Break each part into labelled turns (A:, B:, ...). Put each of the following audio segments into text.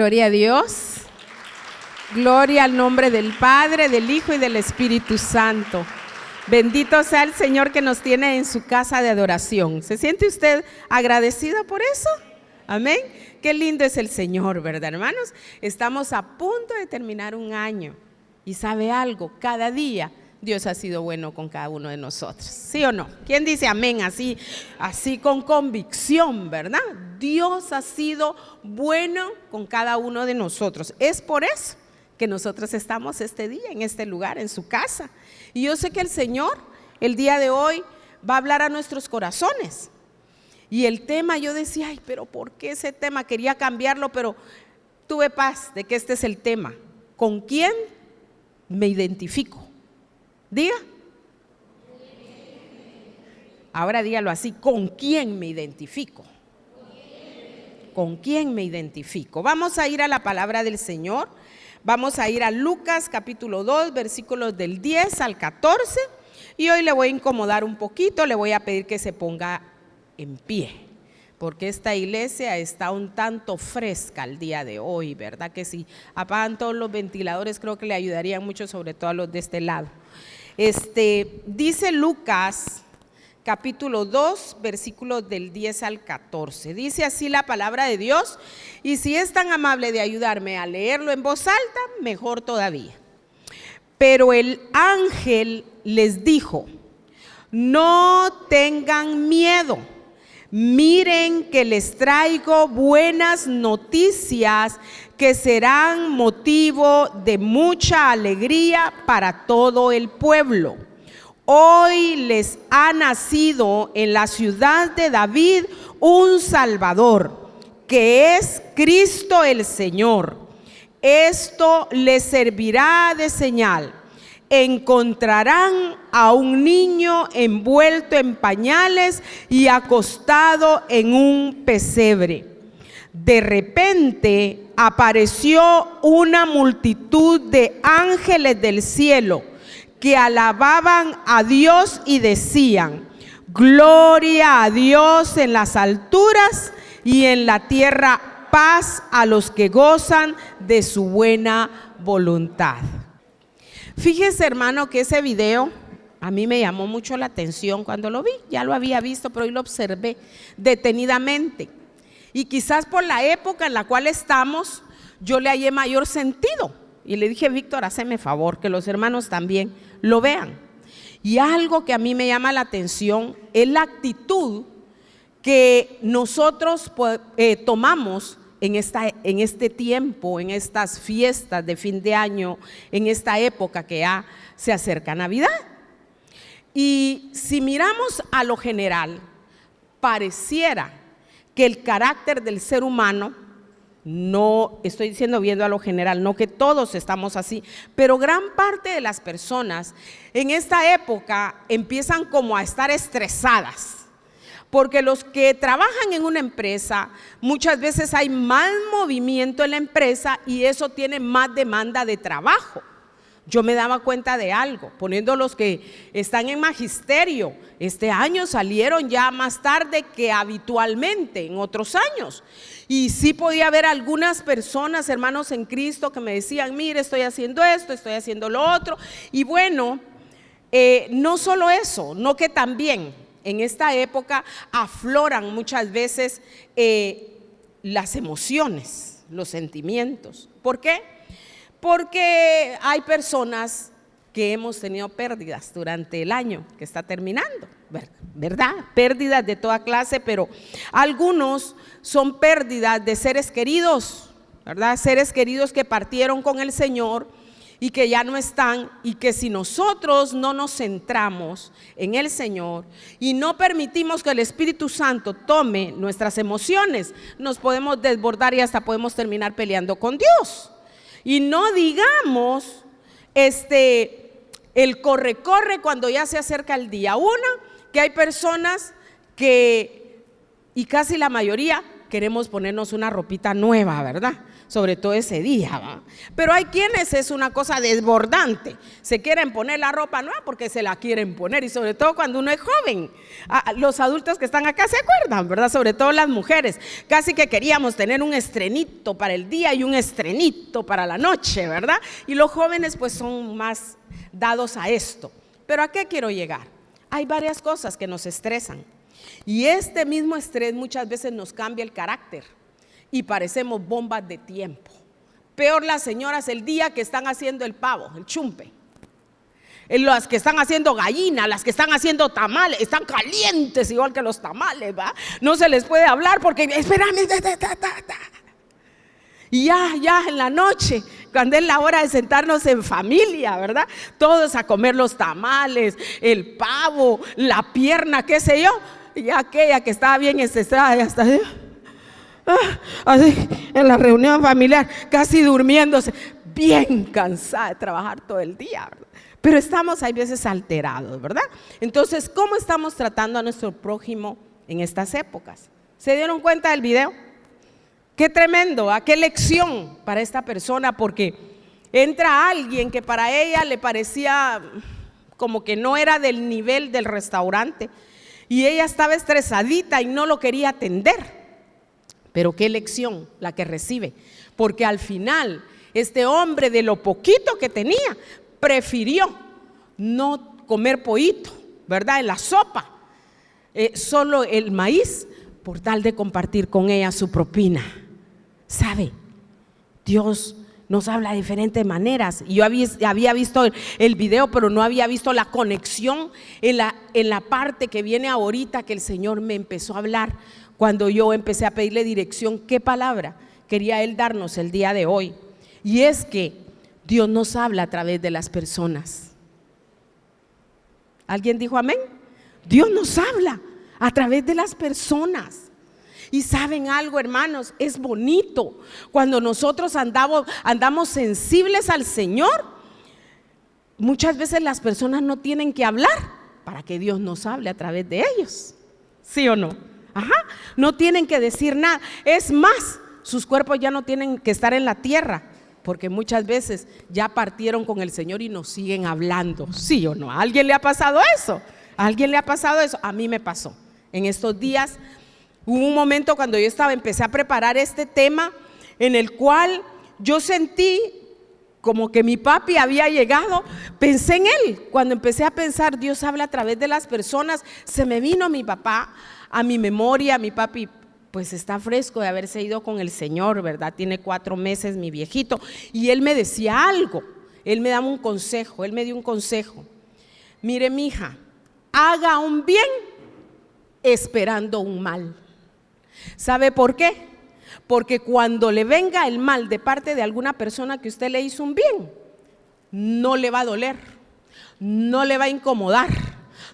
A: Gloria a Dios. Gloria al nombre del Padre, del Hijo y del Espíritu Santo. Bendito sea el Señor que nos tiene en su casa de adoración. ¿Se siente usted agradecido por eso? Amén. Qué lindo es el Señor, ¿verdad, hermanos? Estamos a punto de terminar un año. Y ¿sabe algo? Cada día Dios ha sido bueno con cada uno de nosotros. ¿Sí o no? ¿Quién dice amén? Así con convicción, ¿verdad? Dios ha sido bueno con cada uno de nosotros. Es por eso que nosotros estamos este día en este lugar, en su casa. Y yo sé que el Señor el día de hoy va a hablar a nuestros corazones. Y el tema, yo decía, ay, pero ¿por qué ese tema? Quería cambiarlo, pero tuve paz de que este es el tema. ¿Con quién me identifico? Diga. Ahora dígalo así, ¿con quién me identifico? ¿Con quién me identifico? Vamos a ir a la palabra del Señor. Vamos a ir a Lucas capítulo 2, versículos del 10 al 14. Y hoy le voy a incomodar un poquito, le voy a pedir que se ponga en pie, porque esta iglesia está un tanto fresca el día de hoy, ¿verdad? Que si apagan todos los ventiladores creo que le ayudarían mucho, sobre todo a los de este lado. Dice Lucas capítulo 2, versículos del 10 al 14. Dice así la palabra de Dios, y si es tan amable de ayudarme a leerlo en voz alta, mejor todavía. Pero el ángel les dijo: no tengan miedo, miren que les traigo buenas noticias que serán motivo de mucha alegría para todo el pueblo. Hoy les ha nacido en la ciudad de David un Salvador, que es Cristo el Señor. Esto les servirá de señal. Encontrarán a un niño envuelto en pañales y acostado en un pesebre. De repente apareció una multitud de ángeles del cielo que alababan a Dios y decían: gloria a Dios en las alturas y en la tierra paz a los que gozan de su buena voluntad. Fíjese, hermano, que ese video a mí me llamó mucho la atención cuando lo vi. Ya lo había visto, pero hoy lo observé detenidamente. Y quizás por la época en la cual estamos, yo le hallé mayor sentido. Y le dije: Víctor, haceme favor, que los hermanos también lo vean. Y algo que a mí me llama la atención es la actitud que nosotros tomamos en este tiempo, en estas fiestas de fin de año, en esta época que ya se acerca Navidad. Y si miramos a lo general, pareciera que el carácter del ser humano, no estoy diciendo viendo a lo general, no que todos estamos así, pero gran parte de las personas en esta época empiezan como a estar estresadas. Porque los que trabajan en una empresa, muchas veces hay más movimiento en la empresa y eso tiene más demanda de trabajo. Yo me daba cuenta de algo, poniendo los que están en magisterio, este año salieron ya más tarde que habitualmente en otros años. Y sí podía haber algunas personas, hermanos en Cristo, que me decían: mire, estoy haciendo esto, estoy haciendo lo otro. Y bueno, no solo eso, no que también en esta época afloran muchas veces las emociones, los sentimientos. ¿Por qué? Porque hay personas que hemos tenido pérdidas durante el año que está terminando, ¿verdad? Pérdidas de toda clase, pero algunos son pérdidas de seres queridos, ¿verdad? Seres queridos que partieron con el Señor y que ya no están, y que si nosotros no nos centramos en el Señor y no permitimos que el Espíritu Santo tome nuestras emociones, nos podemos desbordar y hasta podemos terminar peleando con Dios. Y no digamos el corre-corre cuando ya se acerca el día. Una, que hay personas que, y casi la mayoría, queremos ponernos una ropita nueva, ¿verdad? Sobre todo ese día, ¿va? Pero hay quienes es una cosa desbordante, se quieren poner la ropa nueva porque se la quieren poner, y sobre todo cuando uno es joven. Los adultos que están acá se acuerdan, ¿verdad? Sobre todo las mujeres, casi que queríamos tener un estrenito para el día y un estrenito para la noche, ¿verdad? Y los jóvenes pues son más dados a esto. Pero ¿a qué quiero llegar? Hay varias cosas que nos estresan, y este mismo estrés muchas veces nos cambia el carácter y parecemos bombas de tiempo. Peor las señoras el día que están haciendo el pavo, el chumpe, las que están haciendo gallina, las que están haciendo tamales, están calientes igual que los tamales, ¿va? No se les puede hablar porque espérame, y ya en la noche, cuando es la hora de sentarnos en familia, ¿verdad? Todos a comer los tamales, el pavo, la pierna, qué sé yo. Y aquella que estaba bien estresada, ya está así en la reunión familiar, casi durmiéndose, bien cansada de trabajar todo el día, ¿verdad? Pero estamos hay veces alterados, ¿verdad? Entonces, ¿cómo estamos tratando a nuestro prójimo en estas épocas? ¿Se dieron cuenta del video? Qué tremendo, qué lección para esta persona, porque entra alguien que para ella le parecía como que no era del nivel del restaurante, y ella estaba estresadita y no lo quería atender. Pero qué lección la que recibe, porque al final este hombre, de lo poquito que tenía, prefirió no comer pollito, ¿verdad? En la sopa, solo el maíz, por tal de compartir con ella su propina. ¿Sabe? Dios nos habla de diferentes maneras. Y yo había visto el video, pero no había visto la conexión en la parte que viene ahorita, que el Señor me empezó a hablar cuando yo empecé a pedirle dirección. ¿Qué palabra quería Él darnos el día de hoy? Y es que Dios nos habla a través de las personas. ¿Alguien dijo amén? Dios nos habla a través de las personas. Y saben algo, hermanos, es bonito cuando nosotros andamos sensibles al Señor. Muchas veces las personas no tienen que hablar para que Dios nos hable a través de ellos. ¿Sí o no? Ajá, no tienen que decir nada. Es más, sus cuerpos ya no tienen que estar en la tierra, porque muchas veces ya partieron con el Señor y nos siguen hablando. ¿Sí o no? ¿A alguien le ha pasado eso? ¿A alguien le ha pasado eso? A mí me pasó. En estos días hubo un momento cuando yo empecé a preparar este tema, en el cual yo sentí como que mi papi había llegado. Pensé en él. Cuando empecé a pensar, Dios habla a través de las personas, se me vino mi papá a mi memoria. Mi papi pues está fresco de haberse ido con el Señor, ¿verdad? Tiene 4 meses mi viejito, y él me decía algo, él me daba un consejo, él me dio un consejo. Mire, mija, haga un bien esperando un mal. ¿Sabe por qué? Porque cuando le venga el mal de parte de alguna persona que usted le hizo un bien, no le va a doler, no le va a incomodar,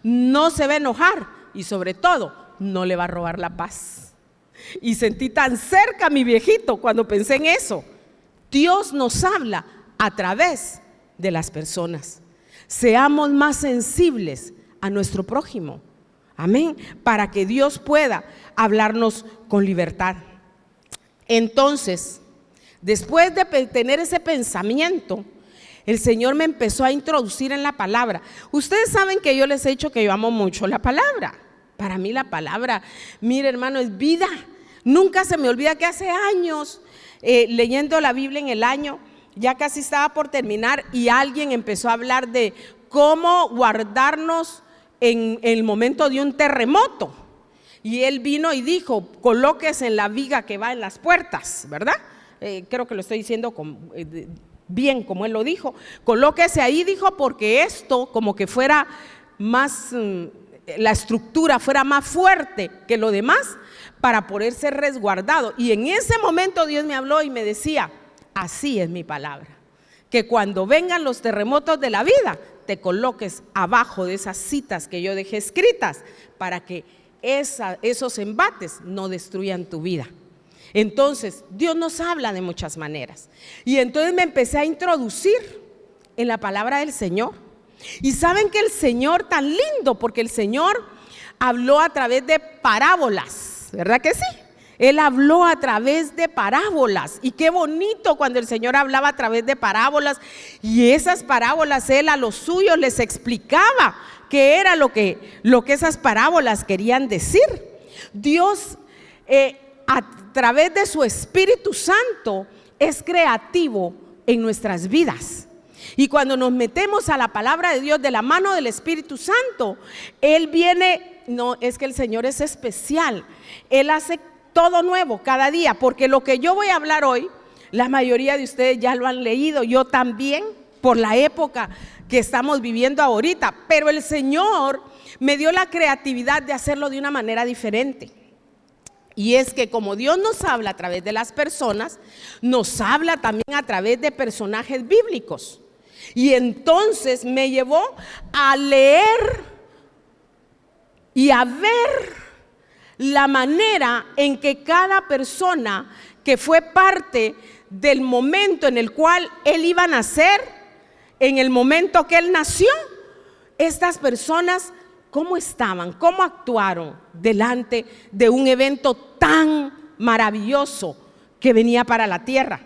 A: no se va a enojar, y sobre todo no le va a robar la paz. Y sentí tan cerca a mi viejito cuando pensé en eso. Dios nos habla a través de las personas. Seamos más sensibles a nuestro prójimo. Amén. Para que Dios pueda hablarnos con libertad. Entonces, después de tener ese pensamiento, el Señor me empezó a introducir en la palabra. Ustedes saben que yo les he dicho que yo amo mucho la palabra. Para mí la palabra, mire hermano, es vida. Nunca se me olvida que hace años, leyendo la Biblia en el año, ya casi estaba por terminar, y alguien empezó a hablar de cómo guardarnos en el momento de un terremoto. Y él vino y dijo, colóquese en la viga que va en las puertas, ¿verdad? Creo que lo estoy diciendo bien como él lo dijo. Colóquese ahí, dijo, porque esto como que fuera más, la estructura fuera más fuerte que lo demás para poder ser resguardado. Y en ese momento Dios me habló y me decía, así es mi palabra, que cuando vengan los terremotos de la vida, te coloques abajo de esas citas que yo dejé escritas para que esos embates no destruyan tu vida. Entonces Dios nos habla de muchas maneras, y entonces me empecé a introducir en la palabra del Señor. Y saben que el Señor, tan lindo, porque el Señor habló a través de parábolas, ¿verdad que sí? Él habló a través de parábolas, y qué bonito cuando el Señor hablaba a través de parábolas, y esas parábolas Él a los suyos les explicaba qué era lo que esas parábolas querían decir. Dios a través de su Espíritu Santo es creativo en nuestras vidas. Y cuando nos metemos a la palabra de Dios de la mano del Espíritu Santo, Él viene, no, es que el Señor es especial. Él hace todo nuevo cada día, porque lo que yo voy a hablar hoy, la mayoría de ustedes ya lo han leído, yo también, por la época que estamos viviendo ahorita, pero el Señor me dio la creatividad de hacerlo de una manera diferente. Y es que como Dios nos habla a través de las personas, nos habla también a través de personajes bíblicos. Y entonces me llevó a leer y a ver la manera en que cada persona que fue parte del momento en el cual Él iba a nacer, en el momento que Él nació, estas personas, ¿cómo estaban? ¿Cómo actuaron delante de un evento tan maravilloso que venía para la tierra?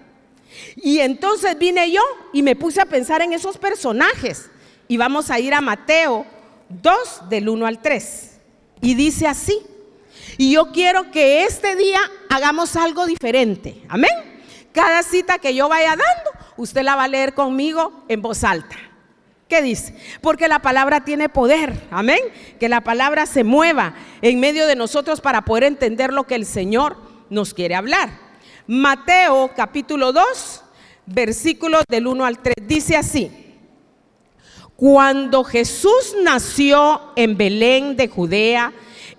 A: Y entonces vine yo y me puse a pensar en esos personajes. Y vamos a ir a Mateo 2, del 1 al 3. Y dice así. Y yo quiero que este día hagamos algo diferente. Amén. Cada cita que yo vaya dando, usted la va a leer conmigo en voz alta. ¿Qué dice? Porque la palabra tiene poder. Amén. Que la palabra se mueva en medio de nosotros para poder entender lo que el Señor nos quiere hablar. Mateo capítulo 2, versículos del 1 al 3. Dice así. Cuando Jesús nació en Belén de Judea,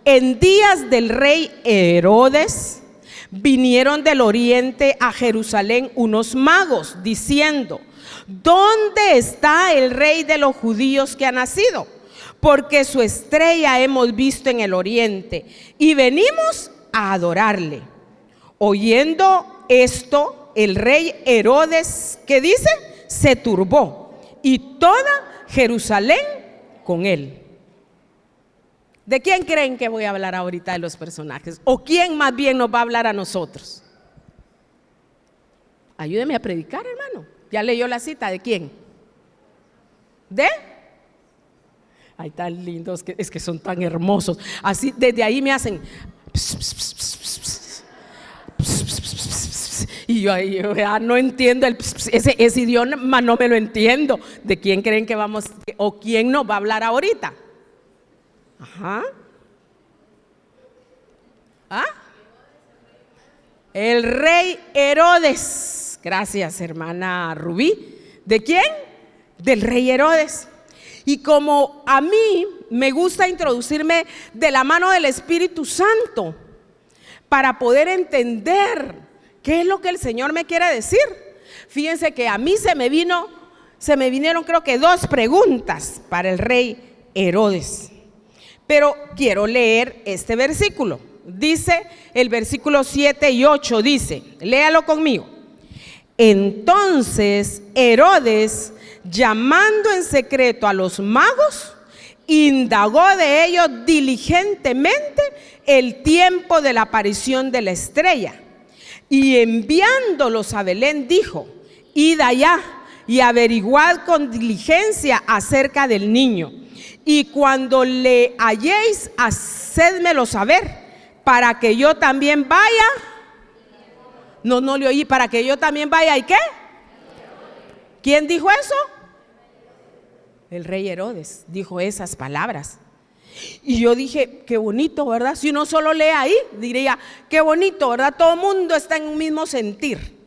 A: en días del rey Herodes, vinieron del oriente a Jerusalén unos magos diciendo: ¿dónde está el rey de los judíos que ha nacido? Porque su estrella hemos visto en el oriente y venimos a adorarle. Oyendo esto, el rey Herodes, ¿qué dice? Se turbó, y toda Jerusalén con él. ¿De quién creen que voy a hablar ahorita de los personajes? ¿O quién más bien nos va a hablar a nosotros? Ayúdeme a predicar, hermano. ¿Ya leyó la cita? ¿De quién? ¿De? Ay, tan lindos, es que son tan hermosos. Así, desde ahí me hacen y yo no entiendo ese idioma, no me lo entiendo. ¿De quién creen que vamos o quién nos va a hablar ahorita? Ajá. ¿Ah? El rey Herodes. Gracias, hermana Rubí. ¿De quién? Del rey Herodes. Y como a mí me gusta introducirme de la mano del Espíritu Santo para poder entender qué es lo que el Señor me quiere decir. Fíjense que a mí se me vinieron creo que 2 preguntas para el rey Herodes. Pero quiero leer este versículo. Dice el versículo 7 y 8, dice, léalo conmigo. Entonces Herodes, llamando en secreto a los magos, indagó de ellos diligentemente el tiempo de la aparición de la estrella. Y enviándolos a Belén dijo: id allá y averiguad con diligencia acerca del niño. Y cuando le halléis, hacédmelo saber, para que yo también vaya. No le oí. Para que yo también vaya. ¿Y qué? ¿Quién dijo eso? El rey Herodes dijo esas palabras. Y yo dije, qué bonito, ¿verdad? Si uno solo lee ahí, diría, qué bonito, ¿verdad? Todo el mundo está en un mismo sentir.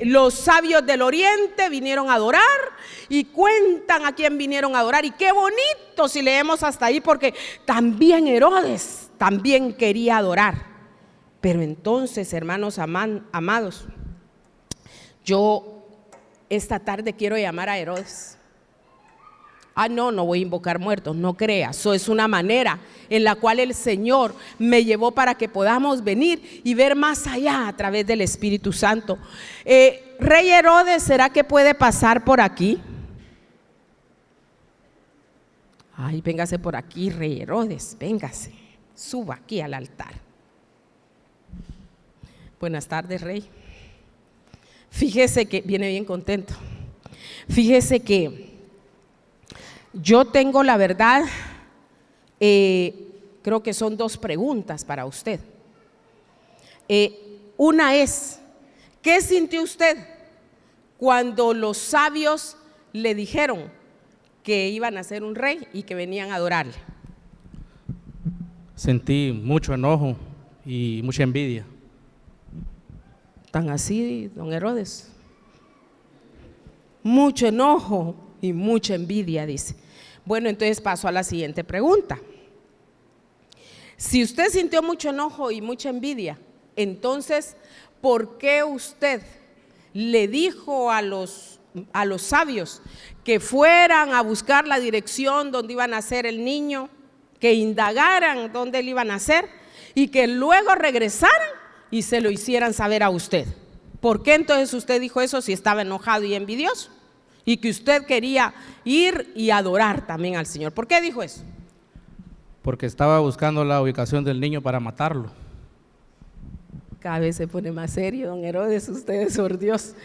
A: Los sabios del oriente vinieron a adorar y cuentan a quién vinieron a adorar. Y qué bonito si leemos hasta ahí, porque también Herodes también quería adorar. Pero entonces, hermanos amados, yo esta tarde quiero llamar a Herodes. No voy a invocar muertos, no creas. Eso es una manera en la cual el Señor me llevó para que podamos venir y ver más allá a través del Espíritu Santo. Rey Herodes, ¿será que puede pasar por aquí? Ay, véngase por aquí, rey Herodes, véngase, suba aquí al altar. Buenas tardes, Rey. Fíjese que viene bien contento. Fíjese que yo tengo la verdad, creo que son 2 preguntas para usted. Una es, ¿qué sintió usted cuando los sabios le dijeron que iban a ser un rey y que venían a adorarle?
B: Sentí mucho enojo y mucha envidia.
A: ¿Tan así, don Herodes? Mucho enojo y mucha envidia, dice. Bueno, entonces paso a la siguiente pregunta. Si usted sintió mucho enojo y mucha envidia, entonces, ¿por qué usted le dijo a los sabios que fueran a buscar la dirección donde iba a nacer el niño, que indagaran dónde le iba a nacer y que luego regresaran y se lo hicieran saber a usted? ¿Por qué entonces usted dijo eso si estaba enojado y envidioso? Y que usted quería ir y adorar también al Señor. ¿Por qué dijo eso?
B: Porque estaba buscando la ubicación del niño para matarlo.
A: Cada vez se pone más serio, don Herodes, ustedes, por Dios.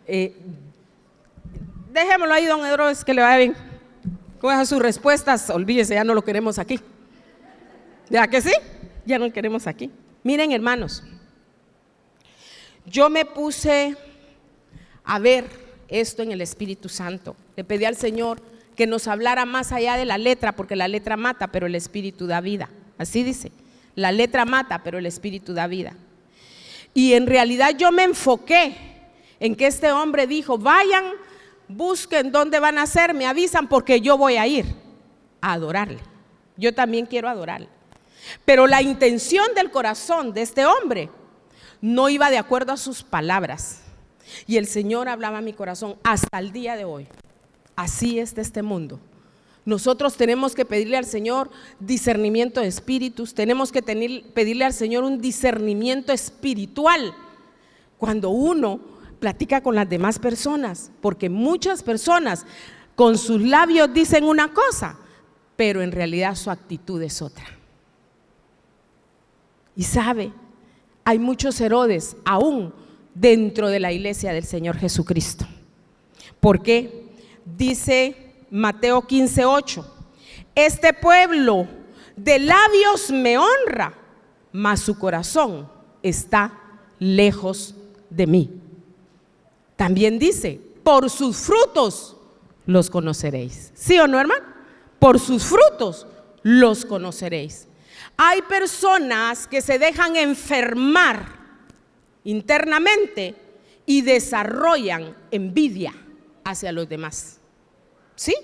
A: Dejémoslo ahí, don Herodes, que le vaya bien. Con esas sus respuestas, olvídese, ya no lo queremos aquí. ¿Ya que sí? Ya no lo queremos aquí. Miren, hermanos, yo me puse a ver esto en el Espíritu Santo. Le pedí al Señor que nos hablara más allá de la letra, porque la letra mata, pero el Espíritu da vida. Así dice, la letra mata, pero el Espíritu da vida. Y en realidad yo me enfoqué en que este hombre dijo, vayan, busquen dónde van a ser, me avisan porque yo voy a ir a adorarle. Yo también quiero adorarle. Pero la intención del corazón de este hombre no iba de acuerdo a sus palabras. Y el Señor hablaba a mi corazón hasta el día de hoy. Así es de este mundo. Nosotros tenemos que pedirle al Señor discernimiento de espíritus, tenemos que pedirle al Señor un discernimiento espiritual cuando uno platica con las demás personas, porque muchas personas con sus labios dicen una cosa, pero en realidad su actitud es otra. Y sabe, hay muchos Herodes aún dentro de la iglesia del Señor Jesucristo. ¿Por qué? Dice Mateo 15:8, este pueblo de labios me honra, mas su corazón está lejos de mí. También dice, por sus frutos los conoceréis. ¿Sí o no, hermano? Por sus frutos los conoceréis. Hay personas que se dejan enfermar internamente y desarrollan envidia hacia los demás. ¿Sí?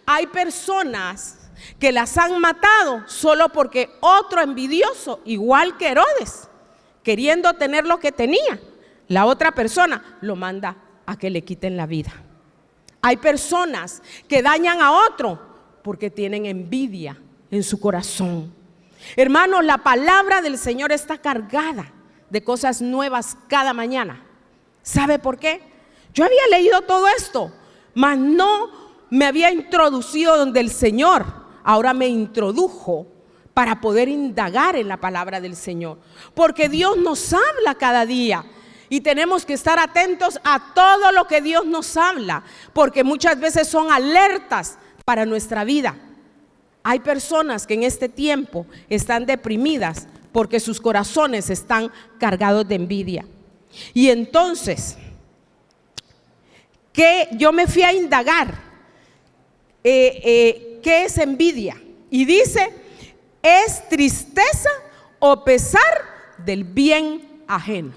A: Hay personas que las han matado solo porque otro envidioso, igual que Herodes, queriendo tener lo que tenía, la otra persona lo manda a que le quiten la vida. Hay personas que dañan a otro porque tienen envidia en su corazón. Hermanos, la palabra del Señor está cargada de cosas nuevas cada mañana. ¿Sabe por qué? Yo había leído todo esto, mas no me había introducido donde el Señor ahora me introdujo para poder indagar en la palabra del Señor, porque Dios nos habla cada día y tenemos que estar atentos a todo lo que Dios nos habla, porque muchas veces son alertas para nuestra vida. Hay personas que en este tiempo están deprimidas porque sus corazones están cargados de envidia. Y entonces, que yo me fui a indagar ¿qué es envidia? Y dice, es tristeza o pesar del bien ajeno.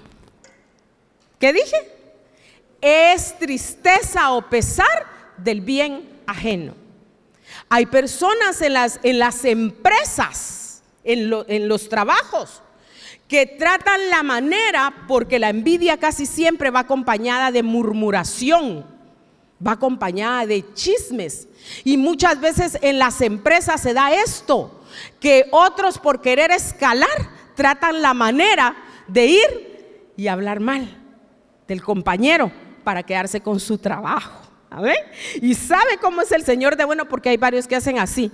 A: ¿Qué dije? Es tristeza o pesar del bien ajeno. Hay personas en las empresas, en los trabajos, que tratan la manera, porque la envidia casi siempre va acompañada de murmuración, va acompañada de chismes. Y muchas veces en las empresas se da esto, que otros por querer escalar tratan la manera de ir y hablar mal del compañero para quedarse con su trabajo. ¿Amén? Y sabe cómo es el Señor de bueno, porque hay varios que hacen así,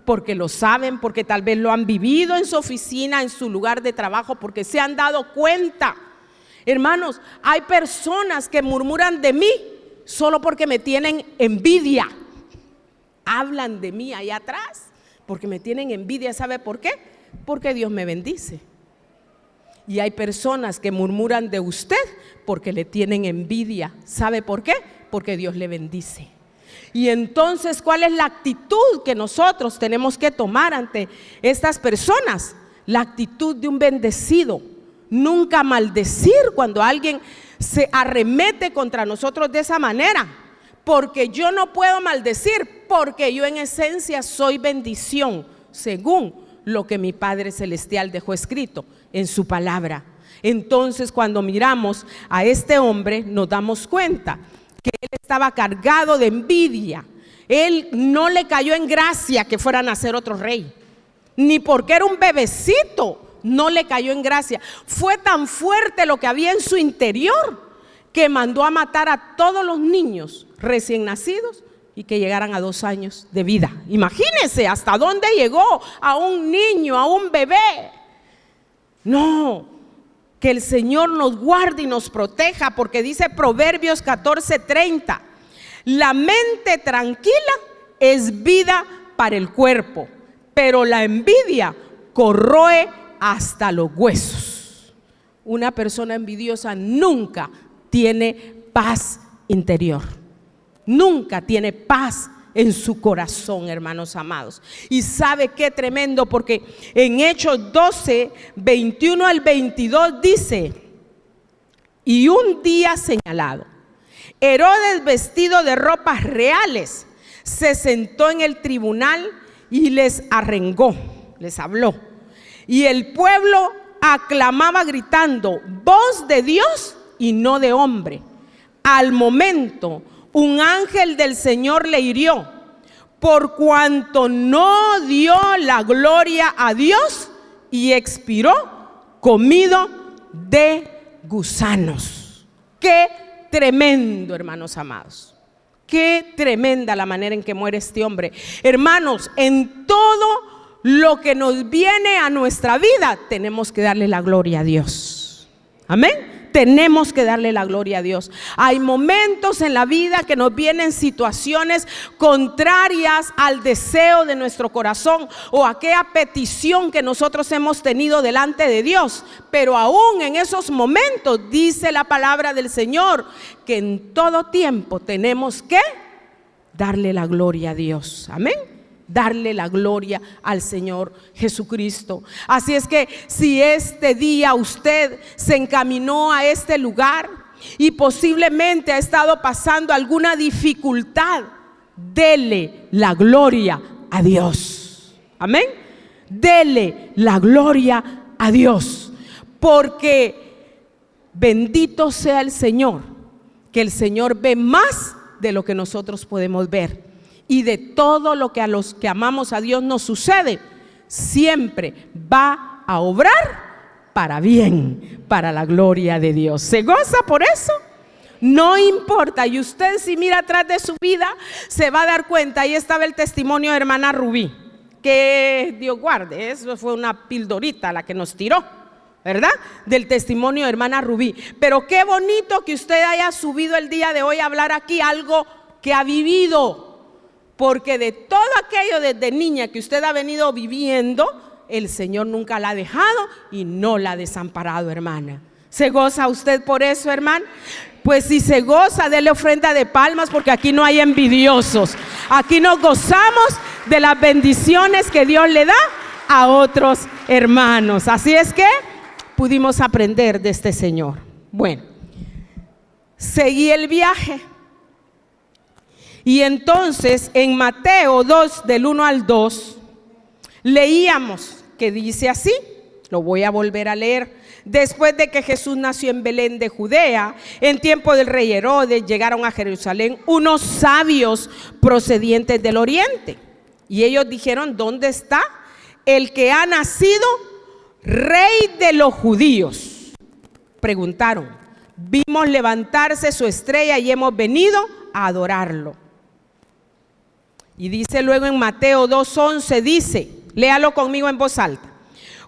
A: porque lo saben, porque tal vez lo han vivido en su oficina, en su lugar de trabajo, porque se han dado cuenta Hermanos, hay personas que murmuran de mí solo porque me tienen envidia. Hablan de mí allá atrás porque me tienen envidia. ¿Sabe por qué? Porque Dios me bendice. Y hay personas que murmuran de usted porque le tienen envidia. ¿Sabe por qué? Porque Dios le bendice. Y entonces, ¿cuál es la actitud que nosotros tenemos que tomar ante estas personas? La actitud de un bendecido. Nunca maldecir cuando alguien se arremete contra nosotros de esa manera. Porque yo no puedo maldecir, porque yo en esencia soy bendición, según lo que mi Padre Celestial dejó escrito en su palabra. Entonces, cuando miramos a este hombre, nos damos cuenta que él estaba cargado de envidia. Él no le cayó en gracia que fuera a nacer otro rey, ni porque era un bebecito, no le cayó en gracia. Fue tan fuerte lo que había en su interior que mandó a matar a todos los niños recién nacidos y que llegaran a 2 años de vida. Imagínense hasta dónde llegó a un niño, a un bebé. No, que el Señor nos guarde y nos proteja, porque dice Proverbios 14:30, la mente tranquila es vida para el cuerpo, pero la envidia corroe hasta los huesos. Una persona envidiosa nunca tiene paz interior, nunca tiene paz en su corazón, hermanos amados. Y sabe qué tremendo, porque en Hechos 12, 21 al 22 dice: y un día señalado, Herodes, vestido de ropas reales, se sentó en el tribunal y les arengó, les habló. Y el pueblo aclamaba gritando: voz de Dios y no de hombre. Al momento, un ángel del Señor le hirió, por cuanto no dio la gloria a Dios, y expiró comido de gusanos. Qué tremendo, hermanos amados. Qué tremenda la manera en que muere este hombre. Hermanos, en todo lo que nos viene a nuestra vida, tenemos que darle la gloria a Dios. Amén. Tenemos que darle la gloria a Dios. Hay momentos en la vida que nos vienen situaciones contrarias al deseo de nuestro corazón o a aquella petición que nosotros hemos tenido delante de Dios. Pero aún en esos momentos, dice la palabra del Señor, que en todo tiempo tenemos que darle la gloria a Dios. Amén. Darle la gloria al Señor Jesucristo. Así es que si este día usted se encaminó a este lugar y posiblemente ha estado pasando alguna dificultad, dele la gloria a Dios. Amén. Dele la gloria a Dios, porque bendito sea el Señor, que el Señor ve más de lo que nosotros podemos ver. Y de todo lo que a los que amamos a Dios nos sucede, siempre va a obrar para bien, para la gloria de Dios. ¿Se goza por eso? No importa. Y usted, si mira atrás de su vida, se va a dar cuenta. Ahí estaba el testimonio de hermana Rubí, que Dios guarde, eso fue una pildorita la que nos tiró, ¿verdad? Del testimonio de hermana Rubí. Pero qué bonito que usted haya subido el día de hoy a hablar aquí algo que ha vivido. Porque de todo aquello desde niña que usted ha venido viviendo, el Señor nunca la ha dejado y no la ha desamparado, hermana. ¿Se goza usted por eso, hermana? Pues si se goza, dele ofrenda de palmas, porque aquí no hay envidiosos. Aquí nos gozamos de las bendiciones que Dios le da a otros hermanos. Así es que pudimos aprender de este Señor. Bueno, seguí el viaje. Y entonces en Mateo 2, del 1 al 2, leíamos que dice así, lo voy a volver a leer. Después de que Jesús nació en Belén de Judea, en tiempo del rey Herodes, llegaron a Jerusalén unos sabios procedientes del oriente. Y ellos dijeron: ¿dónde está el que ha nacido rey de los judíos? Preguntaron. Vimos levantarse su estrella y hemos venido a adorarlo. Y dice luego en Mateo 2:11, dice, léalo conmigo en voz alta: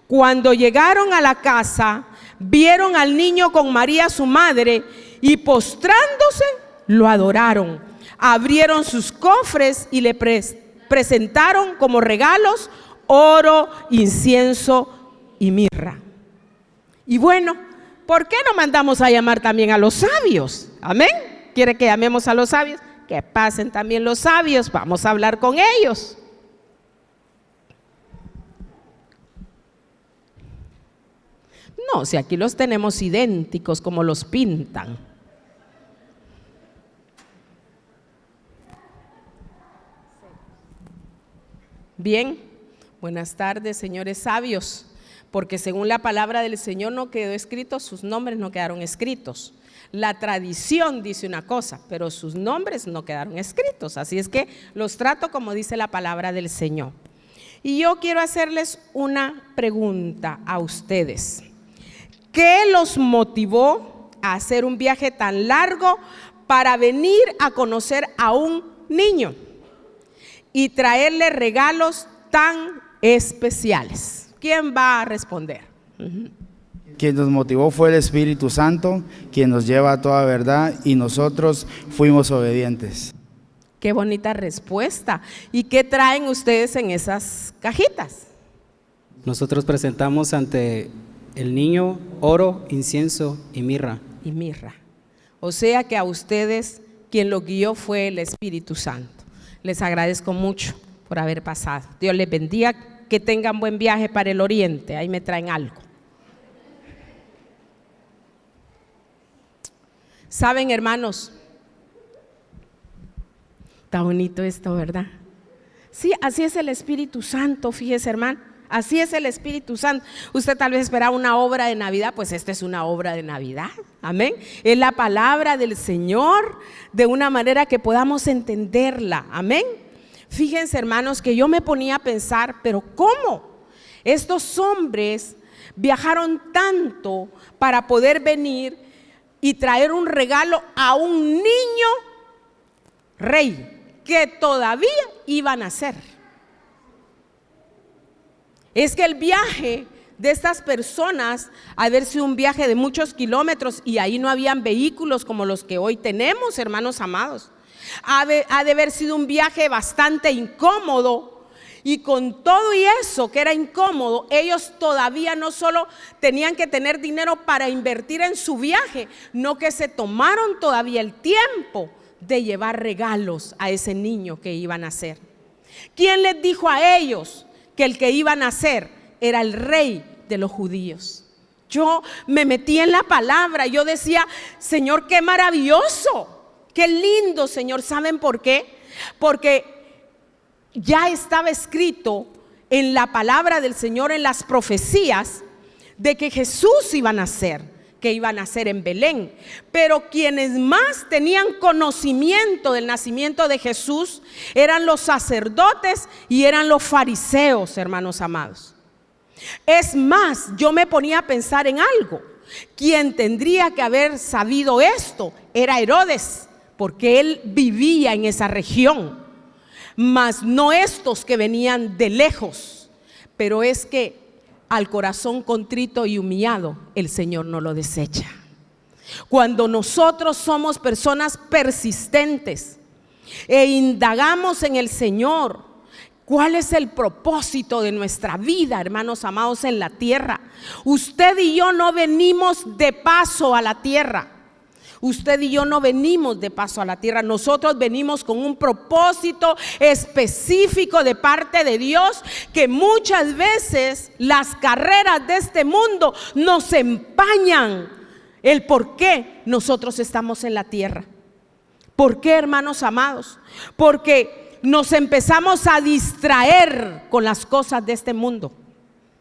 A: cuando llegaron a la casa, vieron al niño con María su madre y postrándose lo adoraron. Abrieron sus cofres y le presentaron como regalos oro, incienso y mirra. Y bueno, ¿por qué no mandamos a llamar también a los sabios? Amén. ¿Quiere que llamemos a los sabios? Que pasen también los sabios, vamos a hablar con ellos. No, si aquí los tenemos idénticos como los pintan. Bien, buenas tardes, señores sabios, porque según la palabra del Señor no quedó escrito, sus nombres no quedaron escritos. La tradición dice una cosa, pero sus nombres no quedaron escritos, así es que los trato como dice la palabra del Señor. Y yo quiero hacerles una pregunta a ustedes. ¿Qué los motivó a hacer un viaje tan largo para venir a conocer a un niño y traerle regalos tan especiales? ¿Quién va a responder?
C: Quien nos motivó fue el Espíritu Santo, quien nos lleva a toda verdad y nosotros fuimos obedientes.
A: Qué bonita respuesta. ¿Y qué traen ustedes en esas cajitas?
D: Nosotros presentamos ante el niño oro, incienso y mirra.
A: Y mirra. O sea que a ustedes quien los guió fue el Espíritu Santo. Les agradezco mucho por haber pasado. Dios les bendiga, que tengan buen viaje para el oriente. Ahí me traen algo. Saben, hermanos, está bonito esto, ¿verdad? Sí, así es el Espíritu Santo, fíjese, hermano. Así es el Espíritu Santo. Usted tal vez esperaba una obra de Navidad, pues esta es una obra de Navidad. Amén. Es la palabra del Señor de una manera que podamos entenderla. Amén. Fíjense, hermanos, que yo me ponía a pensar, pero ¿cómo? Estos hombres viajaron tanto para poder venir y traer un regalo a un niño rey que todavía iba a nacer. Es que el viaje de estas personas ha de haber sido un viaje de muchos kilómetros y ahí no habían vehículos como los que hoy tenemos, hermanos amados. Ha de haber sido un viaje bastante incómodo. Y con todo y eso que era incómodo, ellos todavía no solo tenían que tener dinero para invertir en su viaje, no que se tomaron todavía el tiempo de llevar regalos a ese niño que iban a nacer. ¿Quién les dijo a ellos que el que iba a nacer era el rey de los judíos? Yo me metí en la palabra, yo decía, Señor, qué maravilloso, qué lindo, Señor. ¿Saben por qué? Porque ya estaba escrito en la palabra del Señor, en las profecías, de que Jesús iba a nacer, que iba a nacer en Belén. Pero quienes más tenían conocimiento del nacimiento de Jesús eran los sacerdotes y eran los fariseos, hermanos amados. Es más, yo me ponía a pensar en algo. Quien tendría que haber sabido esto era Herodes, porque él vivía en esa región. Mas no estos que venían de lejos. Pero es que al corazón contrito y humillado el Señor no lo desecha. Cuando nosotros somos personas persistentes e indagamos en el Señor, ¿cuál es el propósito de nuestra vida, hermanos amados, en la tierra? Usted y yo no venimos de paso a la tierra. Usted y yo no venimos de paso a la tierra. Nosotros venimos con un propósito específico de parte de Dios, que muchas veces las carreras de este mundo nos empañan el por qué nosotros estamos en la tierra. ¿Por qué, hermanos amados? Porque nos empezamos a distraer con las cosas de este mundo.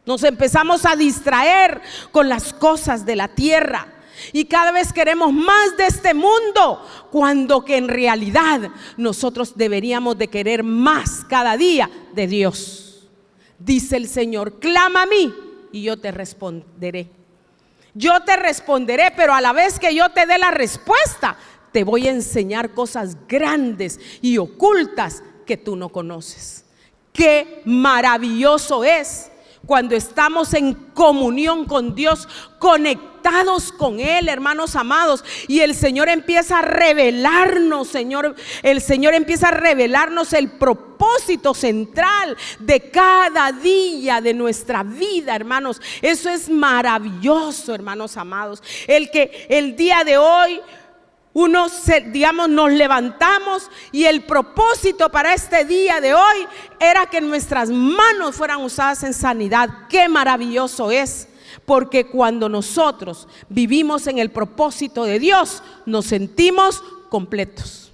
A: Nos empezamos a distraer con las cosas de la tierra. Y cada vez queremos más de este mundo, cuando que en realidad nosotros deberíamos de querer más cada día de Dios. Dice el Señor, clama a mí y yo te responderé. Yo te responderé, pero a la vez que yo te dé la respuesta, te voy a enseñar cosas grandes y ocultas que tú no conoces. Qué maravilloso es cuando estamos en comunión con Dios, conectados con Él, hermanos amados, y el Señor empieza a revelarnos, el Señor empieza a revelarnos el propósito central de cada día de nuestra vida, hermanos. Eso es maravilloso, hermanos amados. El que el día de hoy nos levantamos y el propósito para este día de hoy era que nuestras manos fueran usadas en sanidad. Qué maravilloso es, porque cuando nosotros vivimos en el propósito de Dios, nos sentimos completos.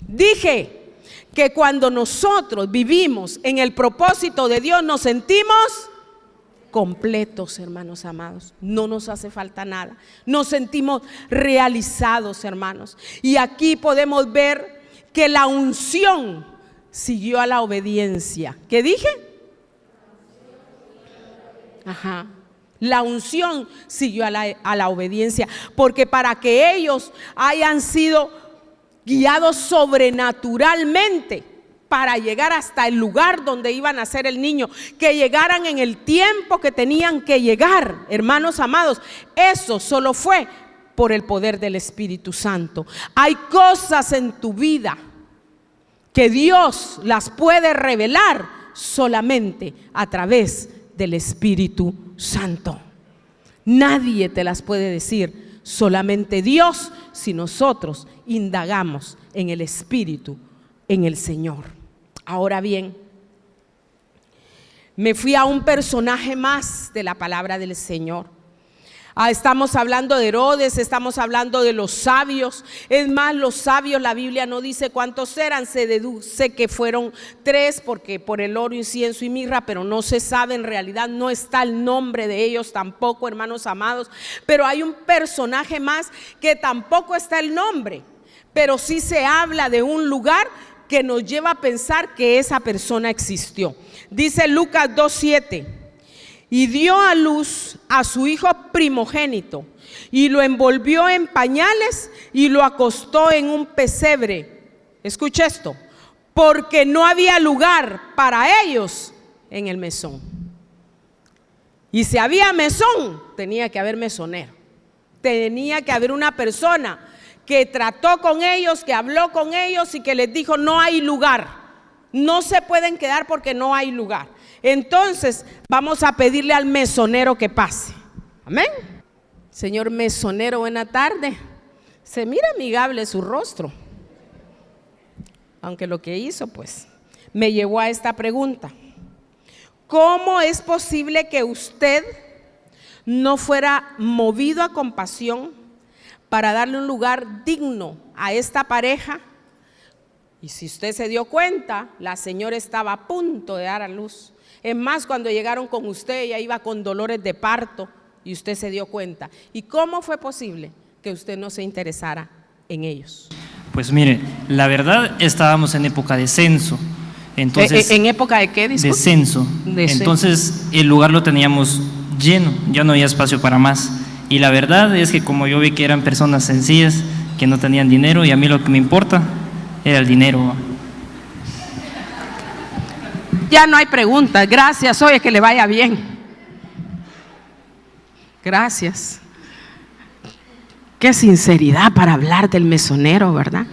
A: Dije que cuando nosotros vivimos en el propósito de Dios, nos sentimos completos, hermanos amados. No nos hace falta nada. Nos sentimos realizados, hermanos. Y aquí podemos ver que la unción siguió a la obediencia. ¿Qué dije? Ajá. La unción siguió a la obediencia, porque para que ellos hayan sido guiados sobrenaturalmente para llegar hasta el lugar donde iba a nacer el niño, que llegaran en el tiempo que tenían que llegar, hermanos amados, eso solo fue por el poder del Espíritu Santo. Hay cosas en tu vida que Dios las puede revelar solamente a través del Espíritu Santo. Nadie te las puede decir, solamente Dios, si nosotros indagamos en el Espíritu, en el Señor. Ahora bien, me fui a un personaje más de la palabra del Señor. Estamos hablando de Herodes, estamos hablando de los sabios. Es más, los sabios, la Biblia no dice cuántos eran, se deduce que fueron 3 porque por el oro, incienso y mirra, pero no se sabe, en realidad no está el nombre de ellos tampoco, hermanos amados. Pero hay un personaje más que tampoco está el nombre, pero sí se habla de un lugar que nos lleva a pensar que esa persona existió. Dice Lucas 2:7: y dio a luz a su hijo primogénito, y lo envolvió en pañales y lo acostó en un pesebre. Escucha esto: porque no había lugar para ellos en el mesón. Y si había mesón, tenía que haber mesonero, tenía que haber una persona que trató con ellos, que habló con ellos y que les dijo: no hay lugar, no se pueden quedar porque no hay lugar. Entonces vamos a pedirle al mesonero que pase. Amén. Señor mesonero, buena tarde. Se mira amigable su rostro, aunque lo que hizo pues me llevó a esta pregunta: ¿cómo es posible que usted no fuera movido a compasión para darle un lugar digno a esta pareja? Y si usted se dio cuenta, la señora estaba a punto de dar a luz. Es más, cuando llegaron con usted, ella iba con dolores de parto y usted se dio cuenta. ¿Y cómo fue posible que usted no se interesara en ellos?
E: Pues mire, la verdad estábamos en época de censo. Entonces,
A: ¿En época de qué? Disculpe.
E: De censo. Entonces el lugar lo teníamos lleno, ya no había espacio para más. Y la verdad es que como yo vi que eran personas sencillas, que no tenían dinero, y a mí lo que me importa era el dinero.
A: Ya no hay preguntas. Gracias, oye, que le vaya bien. Gracias. Qué sinceridad para hablar del mesonero, ¿verdad?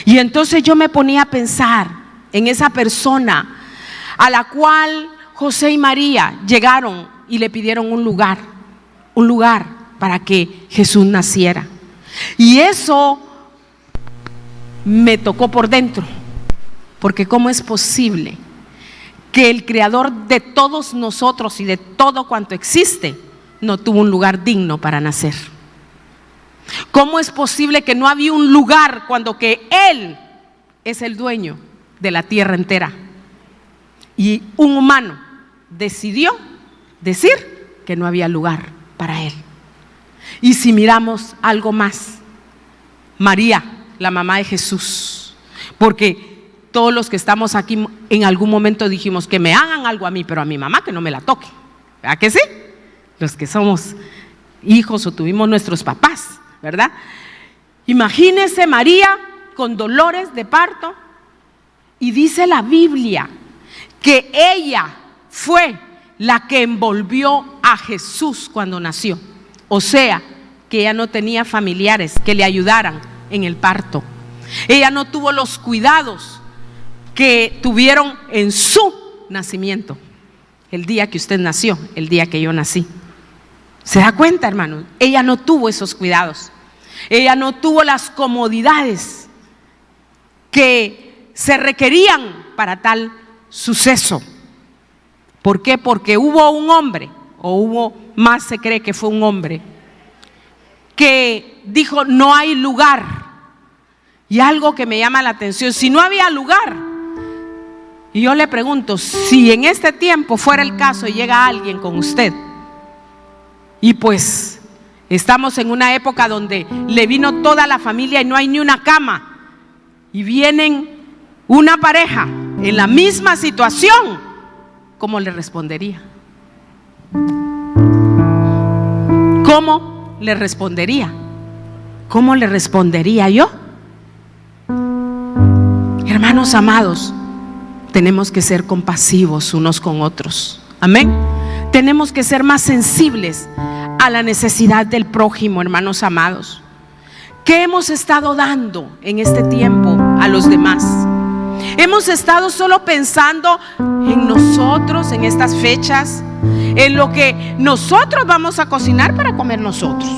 A: Y entonces yo me ponía a pensar en esa persona a la cual José y María llegaron y le pidieron un lugar para que Jesús naciera. Y eso me tocó por dentro, porque ¿cómo es posible que el creador de todos nosotros y de todo cuanto existe no tuvo un lugar digno para nacer? ¿Cómo es posible que no había un lugar cuando que Él es el dueño de la tierra entera? Y un humano decidió decir que no había lugar para Él. Y si miramos algo más, María, la mamá de Jesús, porque todos los que estamos aquí en algún momento dijimos que me hagan algo a mí, pero a mi mamá que no me la toque. ¿Verdad que sí? Los que somos hijos o tuvimos nuestros papás, ¿verdad? Imagínese María con dolores de parto, y dice la Biblia que ella fue la que envolvió a Jesús cuando nació. O sea, que ella no tenía familiares que le ayudaran en el parto. Ella no tuvo los cuidados que tuvieron en su nacimiento, el día que usted nació, el día que yo nací. ¿Se da cuenta, hermano? Ella no tuvo esos cuidados. Ella no tuvo las comodidades que se requerían para tal suceso. ¿Por qué? Porque hubo un hombre, o hubo más, se cree que fue un hombre, que dijo: no hay lugar. Y algo que me llama la atención: si no había lugar, y yo le pregunto, si en este tiempo fuera el caso y llega alguien con usted, y pues estamos en una época donde le vino toda la familia y no hay ni una cama, y vienen una pareja en la misma situación, ¿cómo le respondería? ¿Cómo le respondería? ¿Cómo le respondería yo? Hermanos amados, tenemos que ser compasivos unos con otros. Amén. Tenemos que ser más sensibles a la necesidad del prójimo, hermanos amados. ¿Qué hemos estado dando en este tiempo a los demás? Hemos estado solo pensando en nosotros, en estas fechas, en lo que nosotros vamos a cocinar para comer nosotros,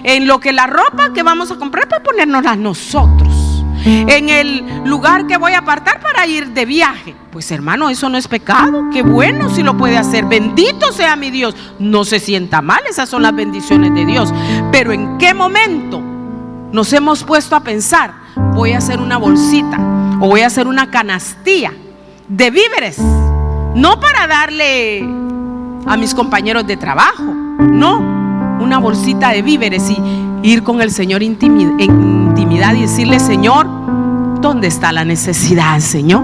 A: en lo que la ropa que vamos a comprar para ponérnosla nosotros, en el lugar que voy a apartar para ir de viaje. Pues hermano, eso no es pecado. Qué bueno si lo puede hacer. Bendito sea mi Dios. No se sienta mal, esas son las bendiciones de Dios. Pero ¿en qué momento nos hemos puesto a pensar: voy a hacer una bolsita o voy a hacer una canastilla de víveres, no para darle a mis compañeros de trabajo, no, una bolsita de víveres, y ir con el Señor en intimidad y decirle: Señor, ¿dónde está la necesidad, Señor?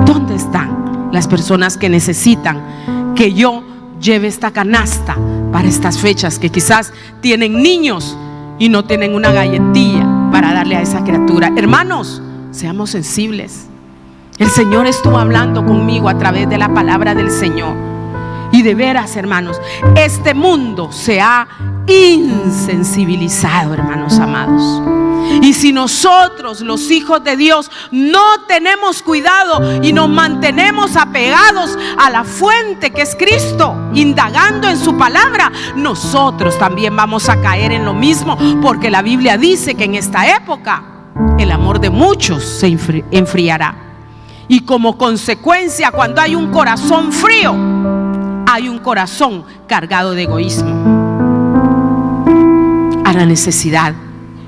A: ¿Dónde están las personas que necesitan que yo lleve esta canasta para estas fechas, que quizás tienen niños y no tienen una galletilla para darle a esa criatura? Hermanos, seamos sensibles. El Señor estuvo hablando conmigo a través de la palabra del Señor. Y de veras, hermanos, este mundo se ha insensibilizado, hermanos amados. Y si nosotros, los hijos de Dios, no tenemos cuidado y nos mantenemos apegados a la fuente que es Cristo, indagando en su palabra, nosotros también vamos a caer en lo mismo, porque la Biblia dice que en esta época el amor de muchos se enfriará. Y como consecuencia, cuando hay un corazón frío, hay un corazón cargado de egoísmo, a la necesidad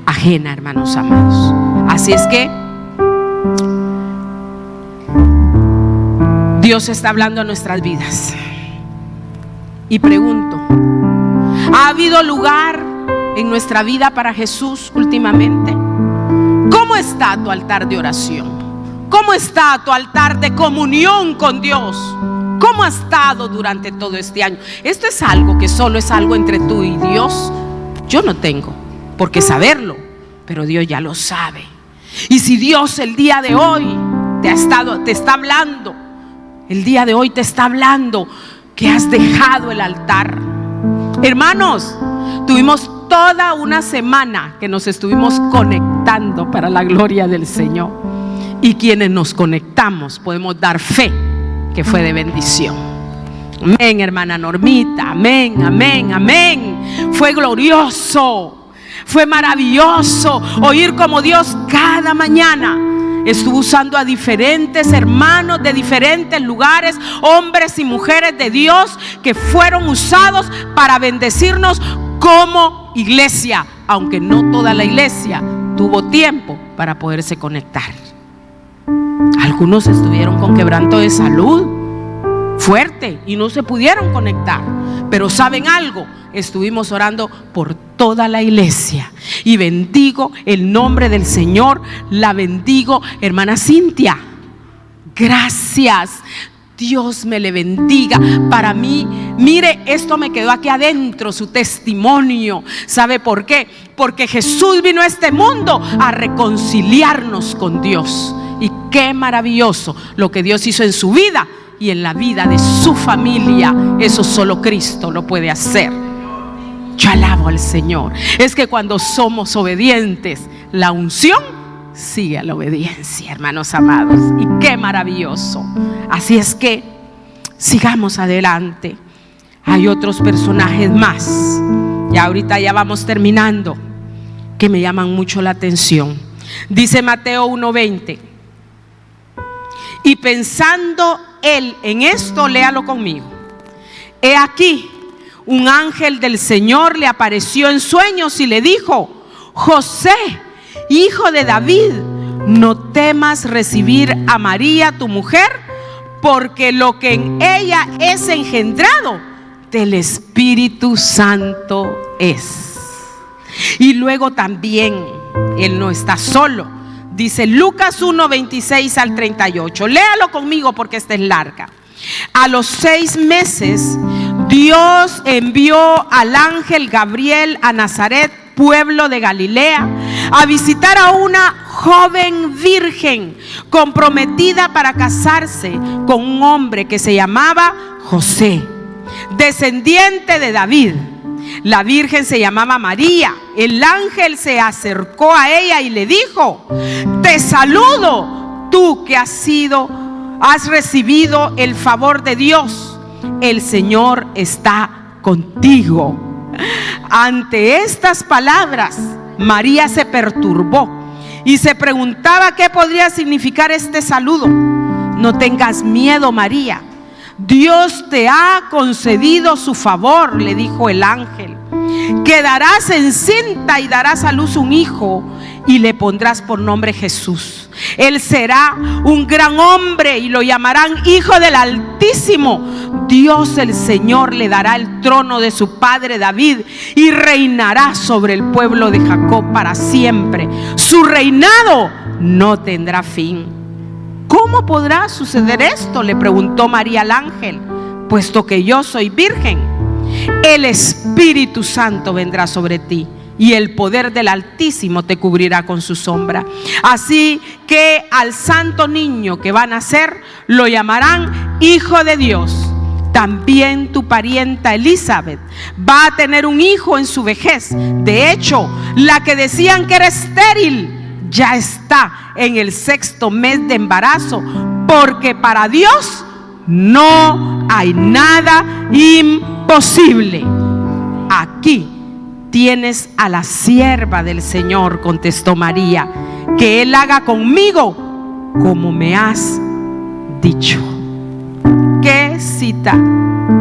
A: ajena, hermanos amados. Así es que Dios está hablando a nuestras vidas. Y pregunto: ¿ha habido lugar en nuestra vida para Jesús últimamente? ¿Cómo está tu altar de oración? ¿Cómo está tu altar de comunión con Dios? ¿Cómo ha estado durante todo este año? Esto es algo que solo es algo entre tú y Dios. Yo no tengo por qué saberlo, pero Dios ya lo sabe. Y si Dios el día de hoy te está hablando, el día de hoy te está hablando que has dejado el altar. Hermanos, tuvimos toda una semana que nos estuvimos conectando para la gloria del Señor. Y quienes nos conectamos podemos dar fe que fue de bendición. Amén, hermana Normita. Amén, amén, amén. Fue glorioso, fue maravilloso oír como Dios cada mañana estuvo usando a diferentes hermanos de diferentes lugares, hombres y mujeres de Dios, que fueron usados para bendecirnos como iglesia, aunque no toda la iglesia tuvo tiempo para poderse conectar. Algunos estuvieron con quebranto de salud fuerte y no se pudieron conectar, pero ¿saben algo? Estuvimos orando por toda la iglesia y bendigo el nombre del Señor. La bendigo, hermana Cintia. Gracias. Dios me le bendiga. Para mí, mire, esto me quedó aquí adentro, su testimonio. ¿Sabe por qué? Porque Jesús vino a este mundo a reconciliarnos con Dios. Y qué maravilloso lo que Dios hizo en su vida y en la vida de su familia. Eso solo Cristo lo puede hacer. Yo alabo al Señor. Es que cuando somos obedientes, la unción sigue a la obediencia, hermanos amados. Y qué maravilloso. Así es que sigamos adelante. Hay otros personajes más, y ahorita ya vamos terminando, que me llaman mucho la atención. Dice Mateo 1:20: y pensando él en esto, léalo conmigo. He aquí, un ángel del Señor le apareció en sueños y le dijo: José, hijo de David, no temas recibir a María tu mujer, porque lo que en ella es engendrado del Espíritu Santo es. Y luego también él no está solo. Dice Lucas 1:26 al 38. Léalo conmigo porque esta es larga. A los 6 meses Dios envió al ángel Gabriel a Nazaret, pueblo de Galilea, a visitar a una joven virgen comprometida para casarse con un hombre que se llamaba José, descendiente de David. La virgen se llamaba María. El ángel se acercó a ella y le dijo: te saludo, tú que has recibido el favor de Dios. El Señor está contigo. Ante estas palabras, María se perturbó y se preguntaba qué podría significar este saludo. No tengas miedo, María. Dios te ha concedido su favor, le dijo el ángel. Quedarás encinta y darás a luz un hijo y le pondrás por nombre Jesús. Él será un gran hombre y lo llamarán Hijo del Altísimo. Dios el Señor le dará el trono de su padre David y reinará sobre el pueblo de Jacob para siempre. Su reinado no tendrá fin. ¿Cómo podrá suceder esto?, le preguntó María al ángel. Puesto que yo soy virgen, el Espíritu Santo vendrá sobre ti y el poder del Altísimo te cubrirá con su sombra. Así que al santo niño que va a nacer lo llamarán Hijo de Dios. También tu parienta Elizabeth va a tener un hijo en su vejez. De hecho, la que decían que era estéril ya está en el 6º mes de embarazo, porque para Dios no hay nada imposible. Aquí tienes a la sierva del Señor, contestó María, que Él haga conmigo como me has dicho. Qué cita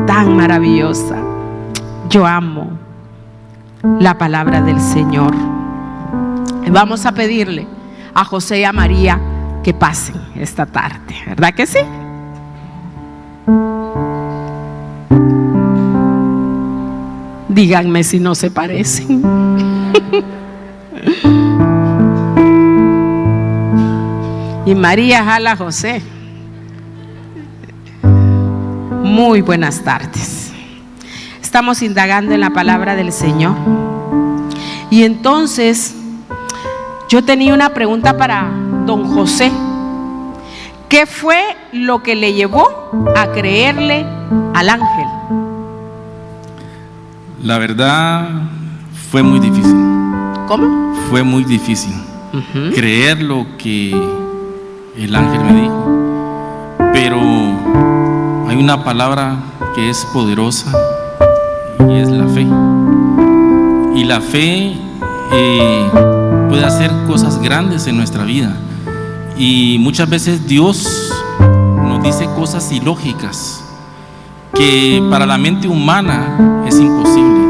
A: tan maravillosa. Yo amo la palabra del Señor. Vamos a pedirle a José y a María que pasen esta tarde, ¿verdad que sí? Díganme si no se parecen. Y María jala a José. Muy buenas tardes. Estamos indagando en la palabra del Señor. Y entonces yo tenía una pregunta para don José. ¿Qué fue lo que le llevó a creerle al ángel?
F: La verdad fue muy difícil.
A: ¿Cómo?
F: Fue muy difícil creer lo que el ángel me dijo. Pero hay una palabra que es poderosa y es la fe. Y la fe puede hacer cosas grandes en nuestra vida. Y muchas veces Dios nos dice cosas ilógicas que para la mente humana es imposible,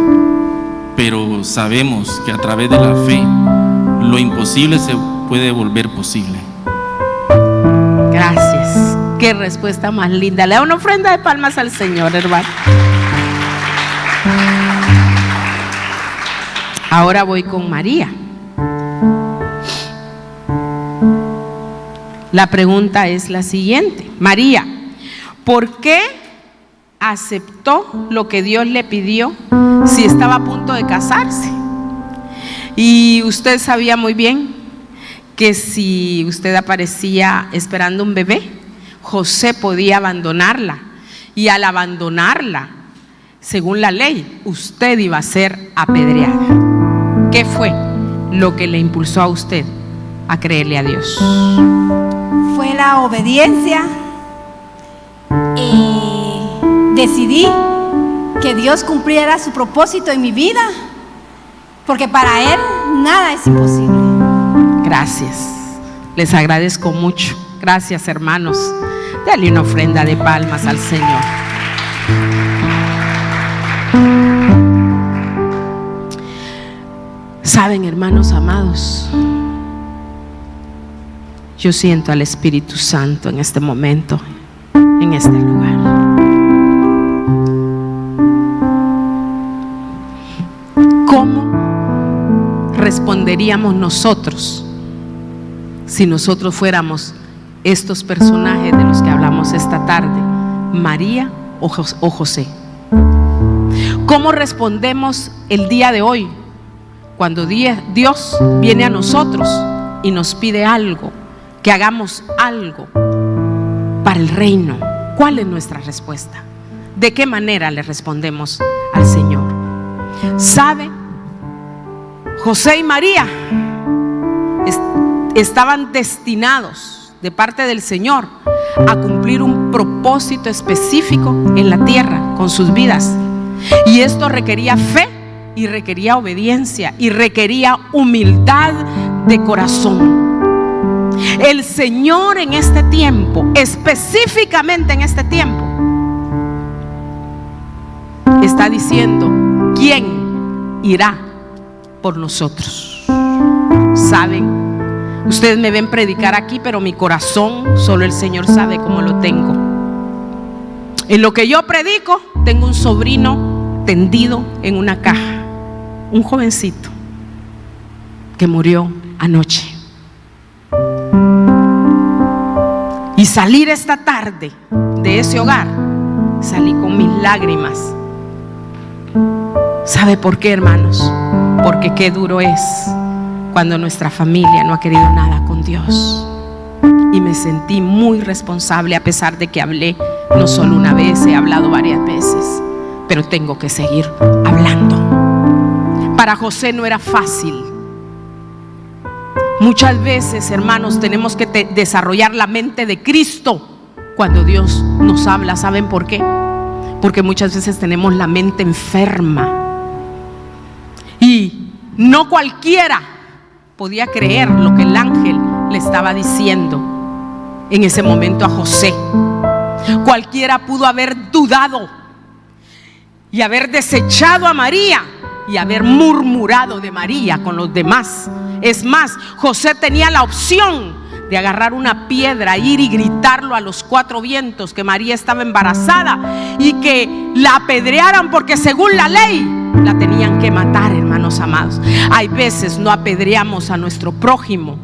F: pero sabemos que a través de la fe lo imposible se puede volver posible.
A: Gracias. Qué respuesta más linda. Le da una ofrenda de palmas al Señor, hermano. Ahora voy con María. La pregunta es la siguiente. María, ¿por qué aceptó lo que Dios le pidió si estaba a punto de casarse? Y usted sabía muy bien que si usted aparecía esperando un bebé, José podía abandonarla, y al abandonarla, según la ley, usted iba a ser apedreada. ¿Qué fue lo que le impulsó a usted a creerle a Dios?
G: Fue la obediencia, y decidí que Dios cumpliera su propósito en mi vida, porque para Él nada es imposible.
A: Gracias, les agradezco mucho. Gracias, hermanos. Dale una ofrenda de palmas al Señor. Saben, hermanos amados, yo siento al Espíritu Santo en este momento, en este lugar. ¿Cómo responderíamos nosotros si nosotros fuéramos estos personajes de los que hablamos esta tarde, María o José? ¿Cómo respondemos el día de hoy cuando Dios viene a nosotros y nos pide algo, que hagamos algo para el reino? ¿Cuál es nuestra respuesta? ¿De qué manera le respondemos al Señor? ¿Sabe? José y María estaban destinados de parte del Señor a cumplir un propósito específico en la tierra con sus vidas, y esto requería fe, y requería obediencia, y requería humildad de corazón. El Señor en este tiempo, específicamente en este tiempo, está diciendo: ¿quién irá por nosotros? ¿Saben? Ustedes me ven predicar aquí, pero mi corazón solo el Señor sabe cómo lo tengo. En lo que yo predico, tengo un sobrino tendido en una caja, un jovencito que murió anoche. Y salir esta tarde de ese hogar, salí con mis lágrimas. ¿Sabe por qué, hermanos? Porque qué duro es cuando nuestra familia no ha querido nada con Dios. Y me sentí muy responsable, a pesar de que hablé no solo una vez, he hablado varias veces, pero tengo que seguir hablando. Para José no era fácil. Muchas veces, hermanos, tenemos que desarrollar la mente de Cristo cuando Dios nos habla. ¿Saben por qué? Porque muchas veces tenemos la mente enferma, y no cualquiera podía creer lo que el ángel le estaba diciendo en ese momento a José. Cualquiera pudo haber dudado y haber desechado a María y haber murmurado de María con los demás. Es más, José tenía la opción de agarrar una piedra, ir y gritarlo a los cuatro vientos que María estaba embarazada y que la apedrearan, porque según la ley la tenían que matar, hermanos amados. Hay veces no apedreamos a nuestro prójimo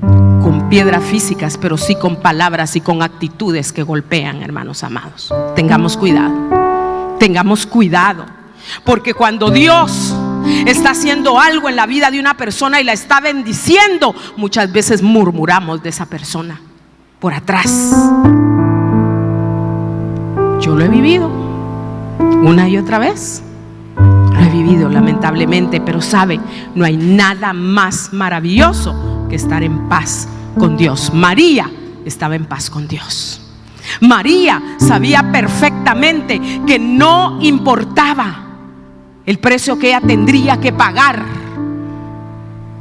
A: con piedras físicas, pero sí con palabras y con actitudes que golpean, hermanos amados. Tengamos cuidado, porque cuando Dios está haciendo algo en la vida de una persona y la está bendiciendo, muchas veces murmuramos de esa persona por atrás. Yo lo he vivido una y otra vez. Lo he vivido lamentablemente, pero sabe, no hay nada más maravilloso que estar en paz con Dios. María estaba en paz con Dios. María sabía perfectamente que no importaba el precio que ella tendría que pagar.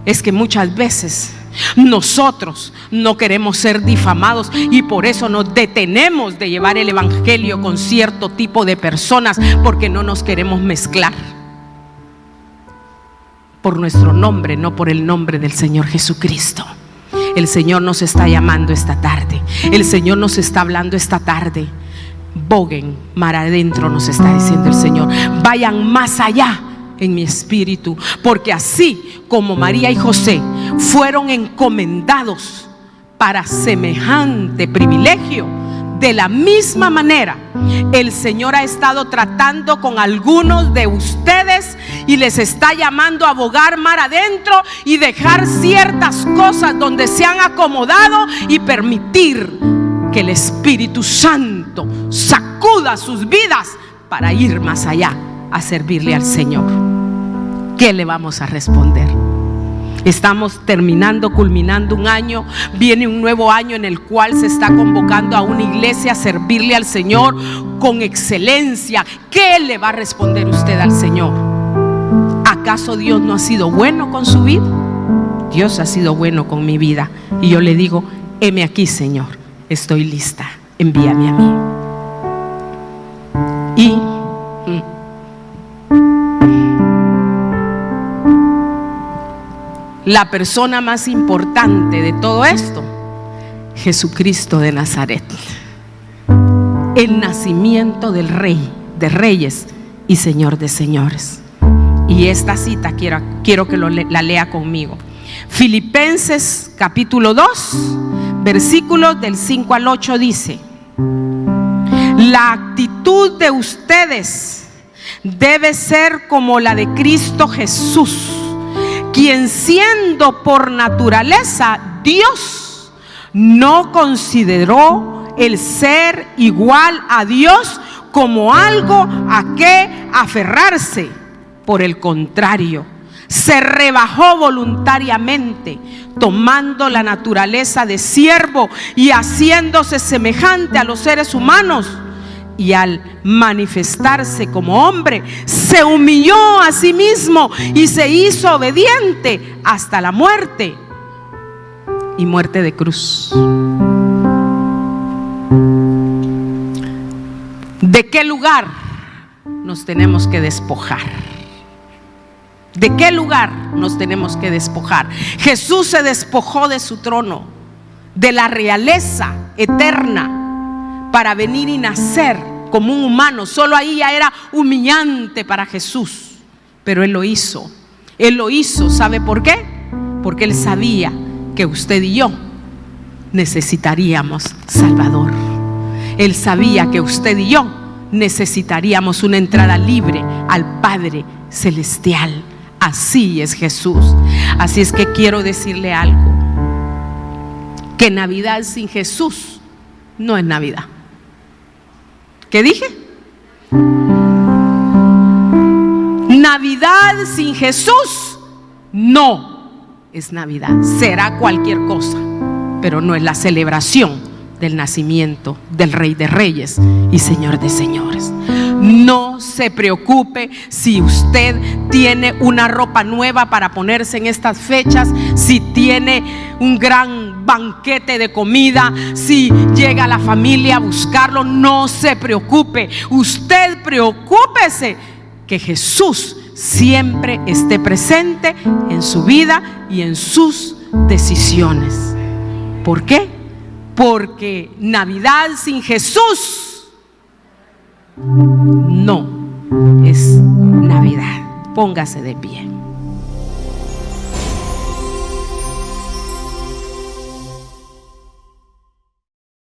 A: Es que muchas veces nosotros no queremos ser difamados, y por eso nos detenemos de llevar el evangelio con cierto tipo de personas, porque no nos queremos mezclar por nuestro nombre, no por el nombre del Señor Jesucristo. El Señor nos está llamando esta tarde. El Señor nos está hablando esta tarde. Boguen mar adentro, nos está diciendo el Señor. Vayan más allá en mi espíritu, porque así como María y José fueron encomendados para semejante privilegio, de la misma manera, el Señor ha estado tratando con algunos de ustedes y les está llamando a bogar mar adentro y dejar ciertas cosas donde se han acomodado y permitir que el Espíritu Santo sacuda sus vidas para ir más allá a servirle al Señor. ¿Qué le vamos a responder? Estamos culminando un año, viene un nuevo año en el cual se está convocando a una iglesia a servirle al Señor con excelencia. ¿Qué le va a responder usted al Señor? ¿Acaso Dios no ha sido bueno con su vida? Dios ha sido bueno con mi vida, y yo le digo: heme aquí, Señor, estoy lista, envíame a mí. Y la persona más importante de todo esto, Jesucristo de Nazaret, el nacimiento del Rey de Reyes y Señor de Señores. Y esta cita quiero que la lea conmigo. Filipenses capítulo 2, versículos del 5 al 8 dice: la actitud de ustedes debe ser como la de Cristo Jesús, quien siendo por naturaleza Dios, no consideró el ser igual a Dios como algo a que aferrarse. Por el contrario, se rebajó voluntariamente, tomando la naturaleza de siervo y haciéndose semejante a los seres humanos. Y al manifestarse como hombre, se humilló a sí mismo y se hizo obediente hasta la muerte, y muerte de cruz. ¿De qué lugar nos tenemos que despojar? ¿De qué lugar nos tenemos que despojar? Jesús se despojó de su trono, de la realeza eterna, para venir y nacer como un humano. Solo ahí ya era humillante para Jesús, pero Él lo hizo. Él lo hizo, ¿sabe por qué? Porque Él sabía que usted y yo necesitaríamos Salvador. Él sabía que usted y yo necesitaríamos una entrada libre al Padre Celestial. Así es Jesús. Así es que quiero decirle algo: que Navidad sin Jesús no es Navidad. ¿Qué dije? Navidad sin Jesús no es Navidad. Será cualquier cosa, pero no es la celebración del nacimiento del Rey de Reyes y Señor de Señores. No se preocupe si usted tiene una ropa nueva para ponerse en estas fechas, si tiene un gran banquete de comida, si llega la familia a buscarlo. No se preocupe. Usted preocúpese que Jesús siempre esté presente en su vida y en sus decisiones. ¿Por qué? Porque Navidad sin Jesús no es Navidad. Póngase de pie.